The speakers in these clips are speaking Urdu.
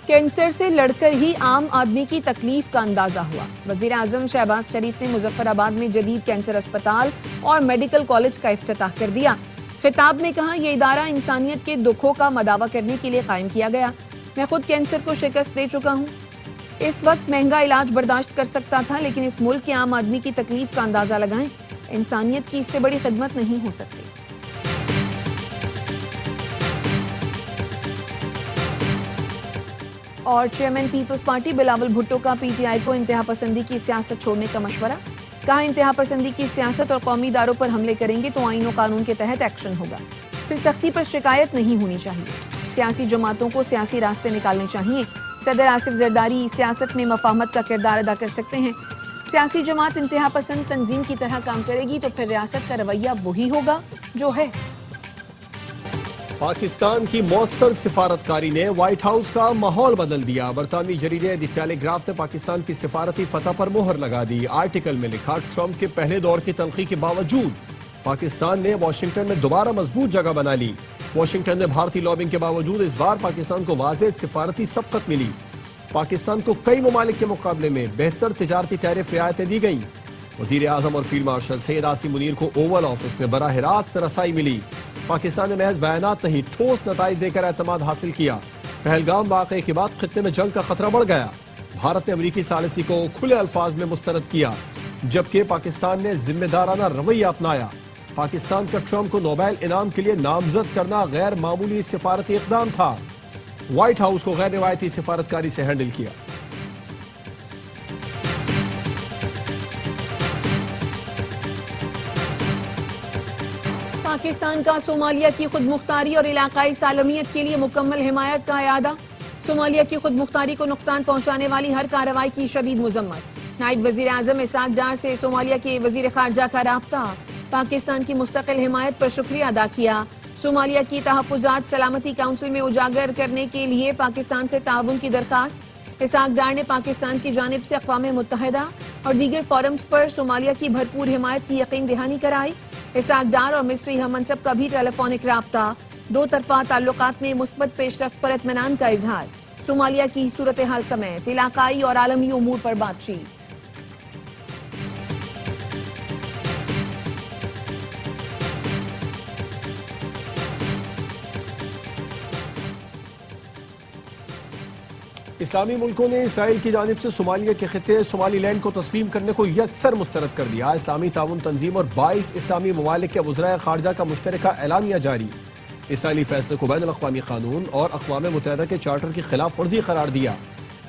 کینسر سے لڑ کر ہی عام آدمی کی تکلیف کا اندازہ ہوا۔ وزیر اعظم شہباز شریف نے مظفر آباد میں جدید کینسر اسپتال اور میڈیکل کالج کا افتتاح کر دیا۔ خطاب میں کہا، یہ ادارہ انسانیت کے دکھوں کا مداوع کرنے کے لیے قائم کیا گیا۔ میں خود کینسر کو شکست دے چکا ہوں۔ اس وقت مہنگا علاج برداشت کر سکتا تھا، لیکن اس ملک کے عام آدمی کی تکلیف کا اندازہ لگائیں۔ انسانیت کی اس سے بڑی خدمت نہیں ہو سکتی۔ اور چیئرمین پیپلز پارٹی بلاول بھٹو کا پی ٹی آئی کو انتہا پسندی کی سیاست چھوڑنے کا مشورہ۔ کہا، انتہا پسندی کی سیاست اور قومی اداروں پر حملے کریں گے تو آئین و قانون کے تحت ایکشن ہوگا۔ پھر سختی پر شکایت نہیں ہونی چاہیے۔ سیاسی جماعتوں کو سیاسی راستے نکالنے چاہیے۔ صدر آصف زرداری سیاست میں مفاہمت کا کردار ادا کر سکتے ہیں۔ سیاسی جماعت انتہا پسند تنظیم کی طرح کام کرے گی تو پھر ریاست کا رویہ وہی ہوگا جو ہے۔ پاکستان کی مؤثر سفارتکاری نے وائٹ ہاؤس کا ماحول بدل دیا۔ برطانوی جریدے دی ٹیلی گراف نے پاکستان کی سفارتی فتح پر مہر لگا دی۔ آرٹیکل میں لکھا، ٹرمپ کے پہلے دور کی تلخی کے باوجود پاکستان نے واشنگٹن میں دوبارہ مضبوط جگہ بنا لی۔ واشنگٹن میں بھارتی لابنگ کے باوجود اس بار پاکستان کو واضح سفارتی سبقت ملی۔ پاکستان کو کئی ممالک کے مقابلے میں بہتر تجارتی ٹیرف رعایتیں دی گئیں۔ وزیر اعظم اور فیلڈ مارشل سید عاصم منیر کو اوول آفس میں براہ راست رسائی ملی۔ پاکستان نے محض بیانات نہیں، ٹھوس نتائج دے کر اعتماد حاصل کیا۔ پہلگام واقعے کے بعد خطے میں جنگ کا خطرہ بڑھ گیا۔ بھارت نے امریکی ثالثی کو کھلے الفاظ میں مسترد کیا، جبکہ پاکستان نے ذمہ دارانہ رویہ اپنایا۔ پاکستان کا ٹرمپ کو نوبیل انعام کے لیے نامزد کرنا غیر معمولی سفارتی اقدام تھا۔ وائٹ ہاؤس کو غیر روایتی سفارتکاری سے ہینڈل کیا۔ پاکستان کا صومالیہ کی خود مختاری اور علاقائی سالمیت کے لیے مکمل حمایت کا اعادہ۔ صومالیہ کی خود مختاری کو نقصان پہنچانے والی ہر کارروائی کی شدید مذمت۔ نائب وزیر اعظم اسحاق ڈار سے صومالیہ کے وزیر خارجہ کا رابطہ۔ پاکستان کی مستقل حمایت پر شکریہ ادا کیا۔ صومالیہ کی تحفظات سلامتی کونسل میں اجاگر کرنے کے لیے پاکستان سے تعاون کی درخواست۔ اسحاق ڈار نے پاکستان کی جانب سے اقوام متحدہ اور دیگر فورمز پر صومالیہ کی بھرپور حمایت کی یقین دہانی کرائی۔ اسحاق ڈار اور مصری ہم منصب کا بھی ٹیلی فونک رابطہ۔ دو طرفہ تعلقات میں مثبت پیش رفت پر اطمینان کا اظہار۔ صومالیہ کی صورتحال سمیت علاقائی اور عالمی امور پر بات چیت۔ اسلامی ملکوں نے اسرائیل کی جانب سے صومالیہ کے خطے صومالی لینڈ کو تسلیم کرنے کو یکسر مسترد کر دیا۔ اسلامی تعاون تنظیم اور 22 اسلامی ممالک کے وزرائے خارجہ کا مشترکہ اعلامیہ جاری۔ اسرائیلی فیصلے کو بین الاقوامی قانون اور اقوام متحدہ کے چارٹر کی خلاف ورزی قرار دیا۔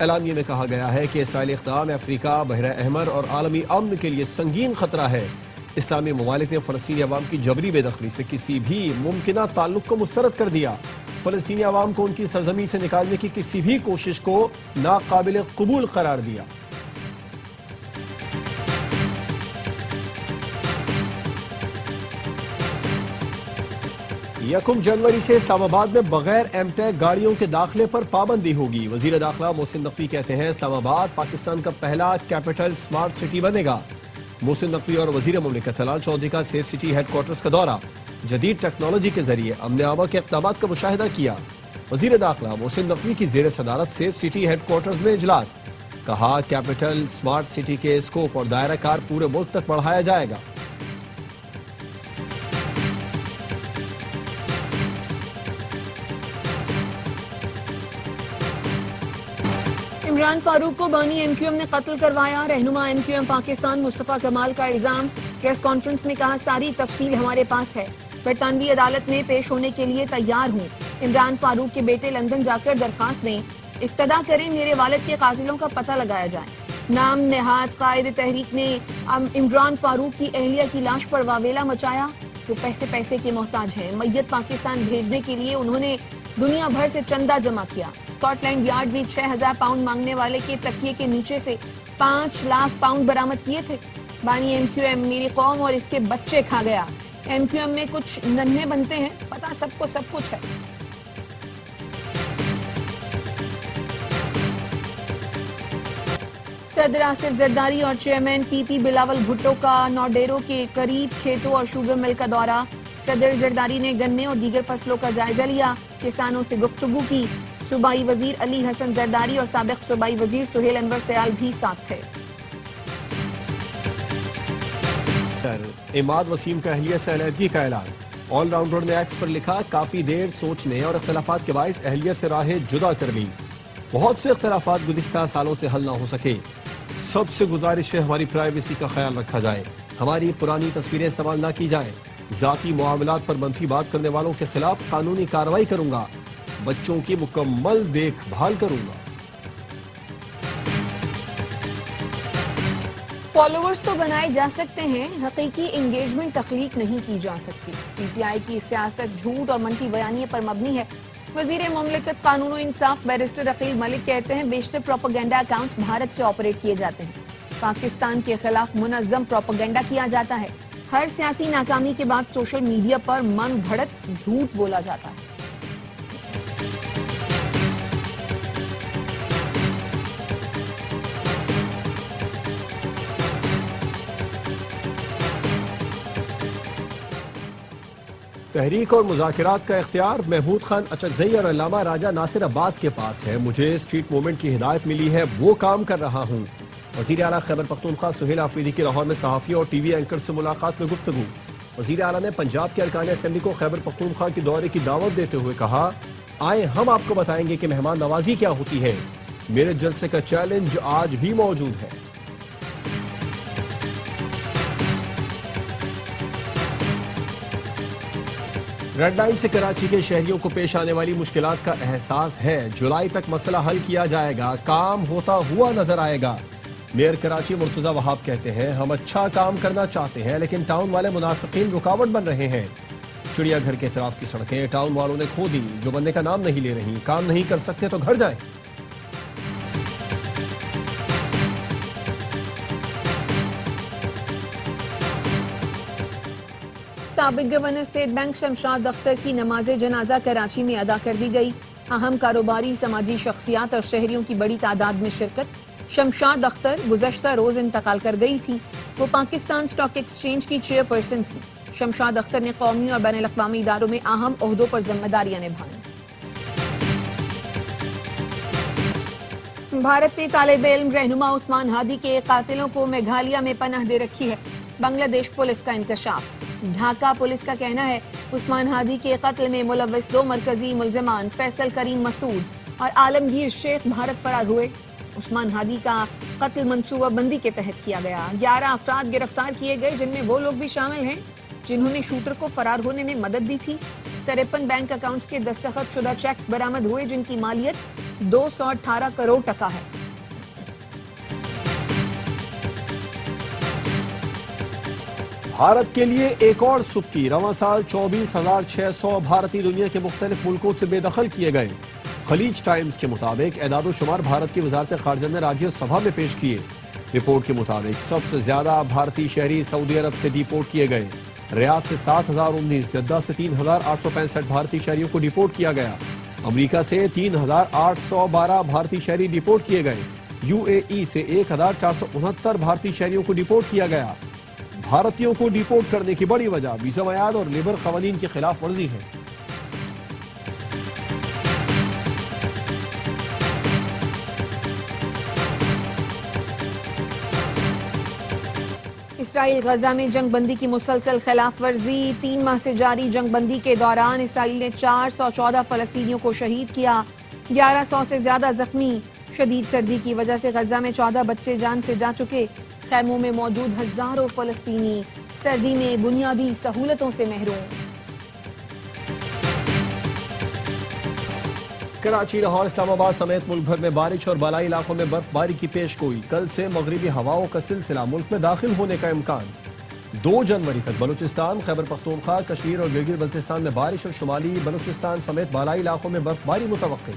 اعلامیہ میں کہا گیا ہے کہ اسرائیلی اقدام افریقہ، بحیرہ احمر اور عالمی امن کے لیے سنگین خطرہ ہے۔ اسلامی ممالک نے فلسطینی عوام کی جبری بے دخلی سے کسی بھی ممکنہ تعلق کو مسترد کر دیا۔ فلسطینی عوام کو ان کی سرزمین سے نکالنے کی کسی بھی کوشش کو ناقابل قبول قرار دیا۔ یکم جنوری سے اسلام آباد میں بغیر ایم ٹیگ گاڑیوں کے داخلے پر پابندی ہوگی۔ وزیر داخلہ محسن نقوی کہتے ہیں، اسلام آباد پاکستان کا پہلا کیپٹل سمارٹ سٹی بنے گا۔ محسن نقوی اور وزیر مملکت ہلال چودھری کا سیف سٹی ہیڈ کوارٹرز کا دورہ۔ جدید ٹیکنالوجی کے ذریعے امن عامہ کے اقدامات کا مشاہدہ کیا۔ وزیر داخلہ محسن نقوی کی زیر صدارت سیف سٹی ہیڈ کوارٹرز میں اجلاس۔ کہا، کیپٹل سمارٹ سٹی کے اسکوپ اور دائرہ کار پورے ملک تک بڑھایا جائے گا۔ عمران فاروق کو بانی ایم کیو ایم نے قتل کروایا۔ رہنما ایم کیو ایم پاکستان مصطفیٰ کمال کا الزام۔ پریس کانفرنس میں کہا، ساری تفصیل ہمارے پاس ہے، برطانوی عدالت میں پیش ہونے کے لیے تیار ہوں۔ عمران فاروق کے بیٹے لندن جا کر درخواست دیں، استدعا کریں، میرے والد کے قاتلوں کا پتہ لگایا جائے۔ نام نہاد قائد تحریک نے عمران فاروق کی اہلیہ کی لاش پر واویلا مچایا، جو پیسے کے محتاج ہیں۔ میت پاکستان بھیجنے کے لیے انہوں نے دنیا بھر سے چندہ جمع کیا۔ اسکاٹ لینڈ یارڈ میں 6000 پاؤنڈ مانگنے والے کے تکیے کے نیچے سے 5 لاکھ پاؤنڈ برآمد کیے تھے۔ بانی ایم کیو ایم میری قوم اور اس کے بچے کھا گیا۔ ایم کیو ایم میں کچھ ننھے بنتے ہیں، پتہ سب کو سب کچھ ہے۔ صدر آصف زرداری اور چیئرمین پی پی بلاول بھٹو کا نوڈیرو کے قریب کھیتوں اور شوگر مل کا دورہ۔ صدر زرداری نے گنے اور دیگر فصلوں کا جائزہ لیا، کسانوں سے گفتگو کی۔ صوبائی وزیر علی حسن زرداری اور سابق صوبائی وزیر سہیل انور سیال بھی ساتھ تھے۔ عماد وسیم کا اہلیہ سے علیحدگی کا اعلان۔ آل راؤنڈر نے ایکس پر لکھا، کافی دیر سوچنے اور اختلافات کے باعث اہلیہ سے راہیں جدا کر لی۔ بہت سے اختلافات گزشتہ سالوں سے حل نہ ہو سکے۔ سب سے گزارش ہے ہماری پرائیویسی کا خیال رکھا جائے، ہماری پرانی تصویریں استعمال نہ کی جائیں۔ ذاتی معاملات پر منفی بات کرنے والوں کے خلاف قانونی کارروائی کروں گا، بچوں کی مکمل دیکھ بھال کروں گا۔ فالوورز تو بنائے جا سکتے ہیں، حقیقی انگیجمنٹ تخلیق نہیں کی جا سکتی۔ پی ٹی آئی کی سیاست جھوٹ اور منفی بیانیے پر مبنی ہے۔ وزیر مملکت قانون و انصاف بیرسٹر عقیل ملک کہتے ہیں بیشتر پروپیگنڈا اکاؤنٹس بھارت سے آپریٹ کیے جاتے ہیں۔ پاکستان کے خلاف منظم پروپیگنڈا کیا جاتا ہے۔ ہر سیاسی ناکامی کے بعد سوشل میڈیا پر من گھڑت جھوٹ بولا جاتا ہے۔ تحریک اور مذاکرات کا اختیار محمود خان اچکزئی اور علامہ راجہ ناصر عباس کے پاس ہے۔ مجھے اسٹریٹ موومنٹ کی ہدایت ملی ہے، وہ کام کر رہا ہوں۔ وزیر اعلیٰ خیبر پختونخوا سہیل آفریدی کی لاہور میں صحافیوں اور ٹی وی اینکر سے ملاقات میں گفتگو۔ وزیر اعلیٰ نے پنجاب کے ارکان اسمبلی کو خیبر پختونخوا کے دورے کی دعوت دیتے ہوئے کہا، آئیں ہم آپ کو بتائیں گے کہ مہمان نوازی کیا ہوتی ہے۔ میرے جلسے کا چیلنج آج بھی موجود ہے۔ ریڈ لائن سے کراچی کے شہریوں کو پیش آنے والی مشکلات کا احساس ہے۔ جولائی تک مسئلہ حل کیا جائے گا، کام ہوتا ہوا نظر آئے گا۔ میئر کراچی مرتضی وہاب کہتے ہیں، ہم اچھا کام کرنا چاہتے ہیں لیکن ٹاؤن والے منافقین رکاوٹ بن رہے ہیں۔ چڑیا گھر کے اطراف کی سڑکیں ٹاؤن والوں نے کھو دی، جو بننے کا نام نہیں لے رہی۔ کام نہیں کر سکتے تو گھر جائیں۔ سابق governor state bank Shamshad Akhtar کی نماز جنازہ کراچی میں ادا کر دی گئی۔ اہم کاروباری سماجی شخصیات اور شہریوں کی بڑی تعداد میں شرکت۔ شمشاد اختر گزشتہ روز انتقال کر گئی تھی۔ وہ پاکستان اسٹاک ایکسچینج کی چیئرپرسن تھی۔ شمشاد اختر نے قومی اور بین الاقوامی اداروں میں اہم عہدوں پر ذمہ داریاں نبھائیں۔ بھارت نے طالب علم رہنما عثمان ہادی کے قاتلوں کو میگھالیہ میں پناہ دے رکھی ہے۔ بنگلہ دیش پولیس کا انکشاف۔ ڈھاکہ پولیس کا کہنا ہے عثمان ہادی کے قتل میں ملوث 2 مرکزی ملزمان فیصل کریم مسعود اور عالمگیر شیخ بھارت فرار ہوئے۔ عثمان ہادی کا قتل منصوبہ بندی کے تحت کیا گیا۔ 11 افراد گرفتار کیے گئے، جن میں وہ لوگ بھی شامل ہیں جنہوں نے شوٹر کو فرار ہونے میں مدد دی تھی۔ 53 بینک اکاؤنٹس کے دستخط شدہ چیکس برآمد ہوئے، جن کی مالیت 218 کروڑ ٹکا ہے۔ بھارت کے لیے ایک اور سبکی۔ رواں سال 24,600 بھارتی دنیا کے مختلف ملکوں سے بے دخل کیے گئے۔ خلیج ٹائمز کے مطابق اعداد و شمار بھارت کی وزارت خارجہ نے راجیہ سبھا میں پیش کیے۔ رپورٹ کے مطابق سب سے زیادہ بھارتی شہری سعودی عرب سے ڈیپورٹ کیے گئے۔ ریاض سے 7,019، جدہ سے 3,865 بھارتی شہریوں کو ڈیپورٹ کیا گیا۔ امریکہ سے 3,812 بھارتی شہری ڈیپورٹ کیے گئے۔ UAE سے 1,469 بھارتی شہریوں کو ڈیپورٹ کیا گیا۔ بھارتیوں کو ڈیپورٹ کرنے کی بڑی وجہ ویزا میعاد اور لیبر قوانین کی خلاف ورزی ہے۔ اسرائیل غزہ میں جنگ بندی کی مسلسل خلاف ورزی۔ 3 ماہ سے جاری جنگ بندی کے دوران اسرائیل نے 414 فلسطینیوں کو شہید کیا، 1100 سے زیادہ زخمی۔ شدید سردی کی وجہ سے غزہ میں 14 بچے جان سے جا چکے۔ خیموں میں موجود ہزاروں فلسطینی سردی میں بنیادی سہولتوں سے محروم۔ کراچی، لاہور، اسلام آباد سمیت ملک بھر میں بارش اور بالائی علاقوں میں برف باری کی پیش گوئی۔ کل سے مغربی ہواؤں کا سلسلہ ملک میں داخل ہونے کا امکان۔ 2 جنوری تک بلوچستان، خیبر پختونخوا، کشمیر اور گلگت بلتستان میں بارش اور شمالی بلوچستان سمیت بالائی علاقوں میں برف باری متوقع۔